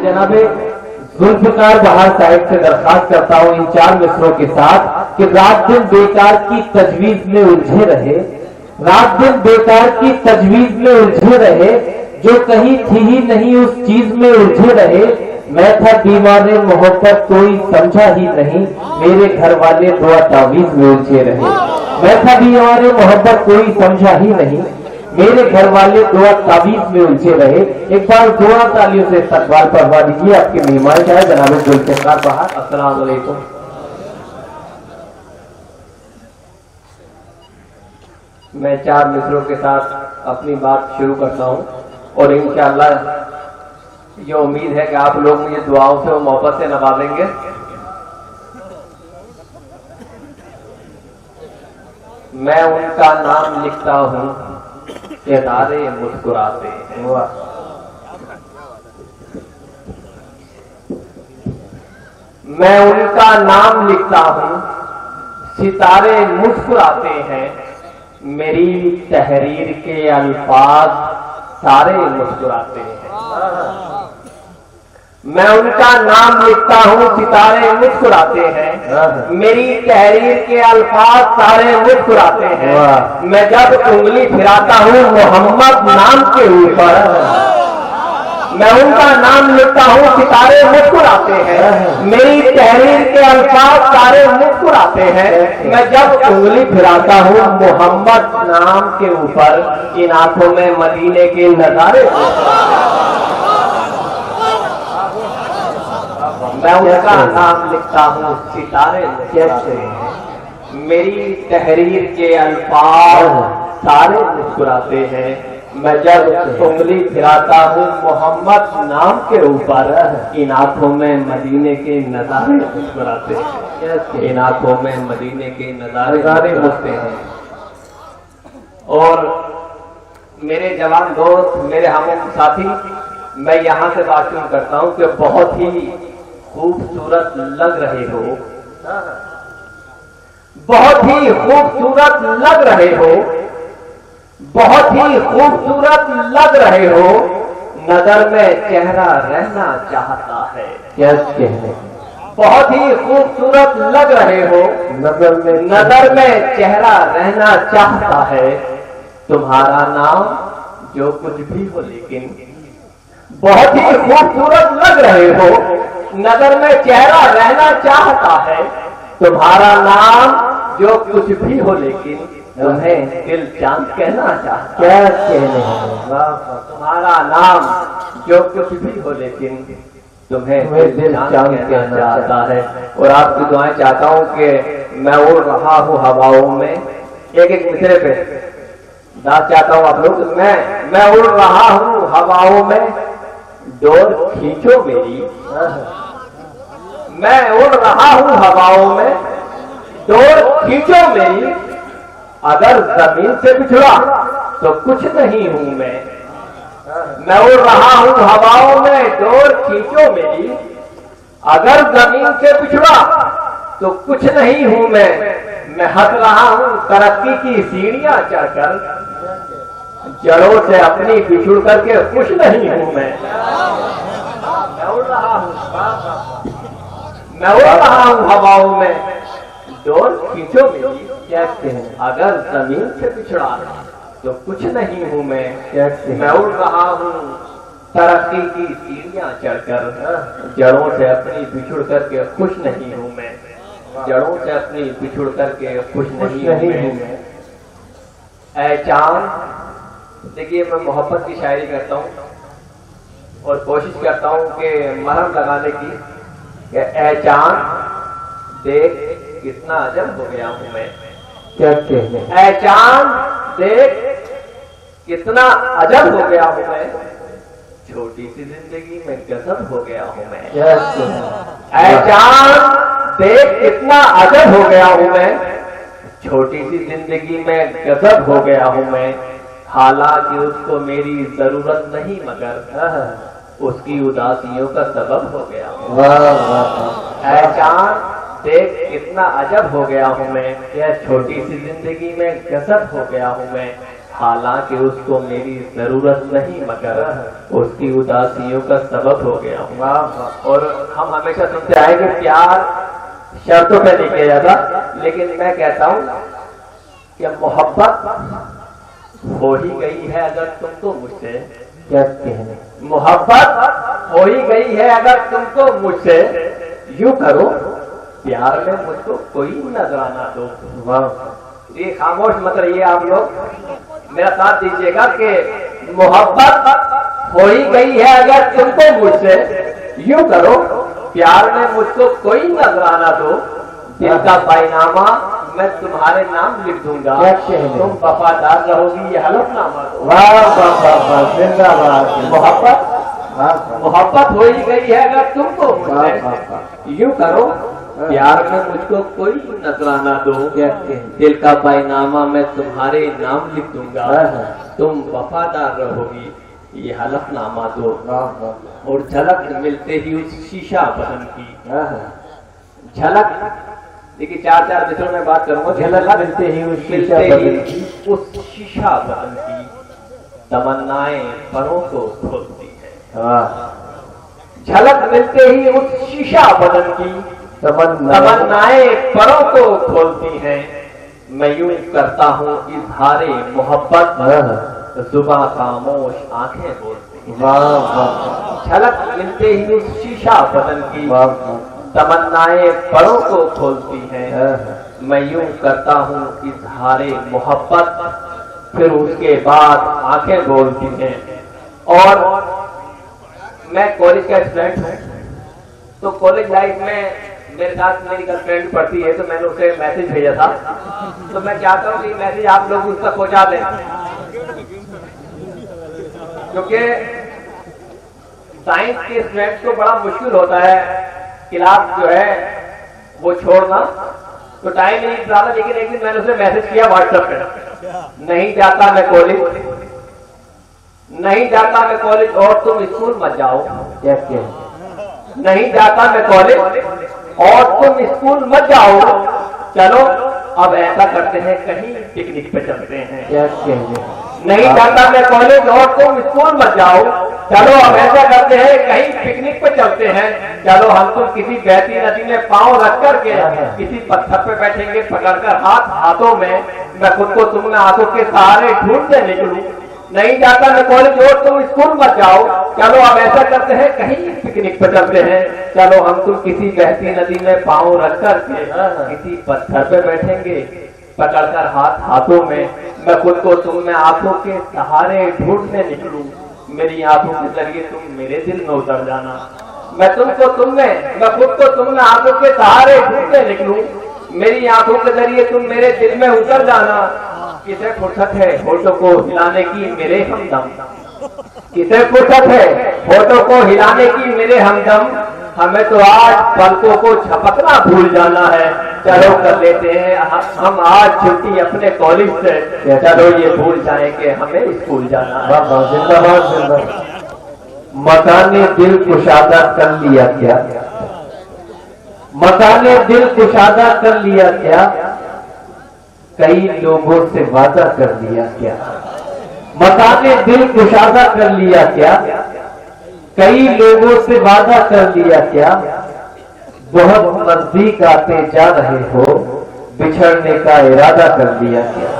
जनाबे जुल्फकार बहार साहिब से दरखास्त करता हूं इन 4 मिसरों के साथ कि रात दिन बेकार की तजवीज में उलझे रहे, रात दिन बेकार की तजवीज में उलझे रहे, जो कहीं थी ही नहीं उस चीज में उलझे रहे। मैं था दीवाने मोहब्बत कोई समझा ही नहीं, मेरे घर वाले दुआ तावीज में उलझे रहे। मैं था दीवाने मोहब्बत कोई समझा ही नहीं, मेरे घर वाले दुआ तावीज में उलझे रहे। एक बार दुआ तालियों से इस्तकबाल करवा दीजिए आपके मेहमान क्या है जनाब जुल्फकार बहार। अस्सलाम वालेकुम। मैं 4 मिसरों के साथ अपनी बात शुरू करता हूं और इंशाअल्लाह ये उम्मीद है कि आप लोग मुझे दुआओं से और मोहब्बत से नवाजेंगे। मैं उनका नाम लिखता हूं कि तारे मुस्कुराते हैं, मैं उनका नाम लिखता हूं सितारे मुस्कुराते हैं, मेरी तहरीर के अल्फाज सारे मुस्कुराते हैं। मैं उनका नाम लिखता हूं सितारे मुस्कुराते हैं, मेरी तहरीर के अल्फाज सारे मुस्कुराते हैं। मैं जब उंगली फिराता हूं मोहम्मद नाम के ऊपर, मैं उनका नाम लिखता हूं सितारे मुस्कुराते हैं, मेरी तहरीर के अल्फाज सारे मुस्कुराते हैं। मैं जब उंगली फिराता हूं मोहम्मद नाम के ऊपर, इन आंखों में मदीने के नजारे। मैं उनका नाम लिखता हूं सितारे जैसे, मेरी तहरीर के अल्फाज सारे मुस्कुराते हैं। मैं जब उंगली फिराता हूँ मोहम्मद नाम के ऊपर, इन आंखों में मदीने के नजारे मुस्कुराते हैं, इन आंखों में मदीने के नजारे मुस्कुराते हैं। और मेरे जवान दोस्त, मेरे हम साथी, मैं यहाँ से बात शुरू करता हूँ कि बहुत ही खूबसूरत लग रहे हो, बहुत ही खूबसूरत लग रहे हो, बहुत ही खूबसूरत लग रहे हो। नजर में चेहरा रहना चाहता है, क्या कहने, बहुत ही खूबसूरत लग रहे हो, नजर में चेहरा रहना चाहता है। तुम्हारा नाम जो कुछ भी हो लेकिन, बहुत ही खूबसूरत लग रहे हो, नजर में चेहरा रहना चाहता है। तुम्हारा नाम जो कुछ भी हो लेकिन, तुम्हें दिल चांद कहना चाहता, क्या कहने, तुम्हारा नाम जो कुछ भी हो लेकिन तुम्हें दिल चांद कहना चाहता है। और आपकी दुआएं चाहता हूं कि मैं उड़ रहा हूं हवाओं में, एक एक मिसरे पे दाद चाहता हूं आप लोग। मैं उड़ रहा हूं हवाओं में, डोर खींचो मेरी, मैं उड़ रहा हूं हवाओं में, डोर खींचो मेरी। अगर जमीन से बिछड़ा तो कुछ नहीं हूं मैं उड़ रहा हूं हवाओं में, डोर खींचो मेरी। अगर जमीन से बिछड़ा तो कुछ नहीं हूं मैं हट रहा हूं तरक्की की सीढ़ियां चढ़कर, जड़ों से अपनी बिछुड़ करके खुश नहीं हूं मैं उड़ रहा हूं, मैं उड़ रहा हूं हवाओं में, डोर खींचो मेरी। कहते हैं अगर जमीन से बिछड़ा तो कुछ नहीं हूं मैं उड़ रहा हूं तरक्की की सीढ़ियां चढ़कर, जड़ों से अपनी बिछुड़ करके खुश नहीं हूं मैं, जड़ों से अपनी बिछुड़ करके खुश नहीं हूं मैं। ऐ चांद, देखिए मैं मोहब्बत की शायरी करता हूं और कोशिश करता हूं कि मरहम लगाने की। ऐ चांद देख कितना अजब हो गया हूं मैं, क्या कहने, ऐ चांद देख कितना अजब हो गया हूं मैं, छोटी सी जिंदगी में गजब हो गया हूं मैं। ऐ चांद देख कितना अजब हो गया हूं मैं, छोटी सी जिंदगी में गजब हो गया हूं मैं। हालांकि उसको मेरी जरूरत नहीं मगर उसकी उदासियों का सबब हो गया हूं। ऐ चांद देख कितना अजब हो गया हूं मैं, यह छोटी सी जिंदगी में गजब हो गया हूं मैं। हालांकि उसको मेरी जरूरत नहीं, मगर उसकी उदासियों का सबब हो गया हूँ। और हम हमेशा सुनते आए कि प्यार शर्तों पे नहीं किया जाता, लेकिन मैं कहता हूँ कि मोहब्बत हो ही गई है अगर तुमको मुझसे, क्या कहने, मोहब्बत हो ही गई है अगर तुमको मुझसे, यूं करो प्यार में मुझको कोई नजराना दो। वाह, ये खामोश मत रहिए आप लोग, मेरा साथ दीजिएगा कि मोहब्बत हो ही गई है अगर तुमको मुझसे, यूं करो प्यार में मुझको कोई नजराना दो, दिल का बैनामा मैं तुम्हारे नाम लिख दूंगा, तुम वफादार रहोगी ये हलफनामा दो। वाह वाह वाह, जिंदाबाद। मोहब्बत हो ही गई है अगर तुमको मुझसे, यूं करो प्यार में मुझको कोई नजराना दो, दिल का बैनामा मैं तुम्हारे नाम लिख दूंगा, तुम वफादार रहोगी ये हलफनामा दो। और झलक मिलते ही उस शीशा बदन की, झलक देखिए 4-4 मित्रों में बात करूंगा, झलक मिलते ही उस शीशा बदन की तमन्नाएं परों को खोलती है। झलक मिलते ही उस शीशा बदन की तमन्नाएं परों को खोलती हैं, मैं यूं करता हूँ इजहारे मोहब्बत, जुबां खामोश आंखें बोलती हैं। झलक मिलते ही उस शीशा बदन की तमन्नाएं परों को खोलती हैं, मैं यूं करता हूँ इजहारे मोहब्बत, फिर उसके बाद आंखें बोलती हैं। और मैं कॉलेज का स्टूडेंट हूँ, तो कॉलेज लाइफ में मेरे साथ मेरी गर्लफ्रेंड पढ़ती है, तो मैंने उसे मैसेज भेजा था, तो मैं चाहता हूँ कि मैसेज आप लोग उस तक पहुंचा दें, क्योंकि साइंस के स्टूडेंट को बड़ा मुश्किल होता है क्लास जो है वो छोड़ना, तो टाइम नहीं निकला था। लेकिन एक दिन मैंने उसे मैसेज किया व्हाट्सएप पे, नहीं जाता मैं कॉलेज, नहीं जाता मैं कॉलेज और तुम स्कूल मत जाओ, नहीं जाता मैं कॉलेज और तुम स्कूल मत जाओ, चलो अब ऐसा करते हैं कहीं पिकनिक पे चलते हैं। नहीं जाता मैं कॉलेज और तुम स्कूल मत जाओ, चलो अब ऐसा करते हैं कहीं पिकनिक पे चलते हैं, चलो हम तुम किसी बहती नदी में पांव रख करके किसी पत्थर पे बैठेंगे, पकड़कर हाथों में मैं खुद को तुम में आंखों के सहारे ढूंढते निकलूं। नहीं जाता मैं कॉलेज और तुम स्कूल मत जाओ, चलो अब ऐसा करते हैं कहीं पिकनिक पे चलते हैं, चलो हम तुम किसी बहती नदी में पांव रख करके किसी पत्थर पे बैठेंगे, पकड़कर हाथों में मैं खुद को तुम में आंखों के सहारे ढूंढने निकलूं, मेरी आंखों के जरिए तुम मेरे दिल में उतर जाना, मैं खुद को तुम में आंखों के सहारे ढूंढने निकलूं, मेरी आंखों के जरिए तुम मेरे दिल में उतर जाना। किसे फुर्सत है होठों को हिलाने की मेरे हमदम, किसे फुर्सत है होठों को हिलाने की मेरे हमदम, हमें तो आज पलकों को झपकना भूल जाना है, चलो कर लेते हैं हम आज छुट्टी अपने कॉलेज से, चलो ये भूल जाए कि हमें स्कूल जाना है। मकाने दिल कुशादा कर लिया क्या, मकाने दिल कुशादा कर लिया क्या, कई लोगों से वादा कर लिया क्या, मकाने दिल कुशादा कर लिया क्या, कई लोगों से वादा कर लिया क्या, बहुत नजदीक आते जा रहे हो, बिछड़ने का इरादा कर लिया क्या।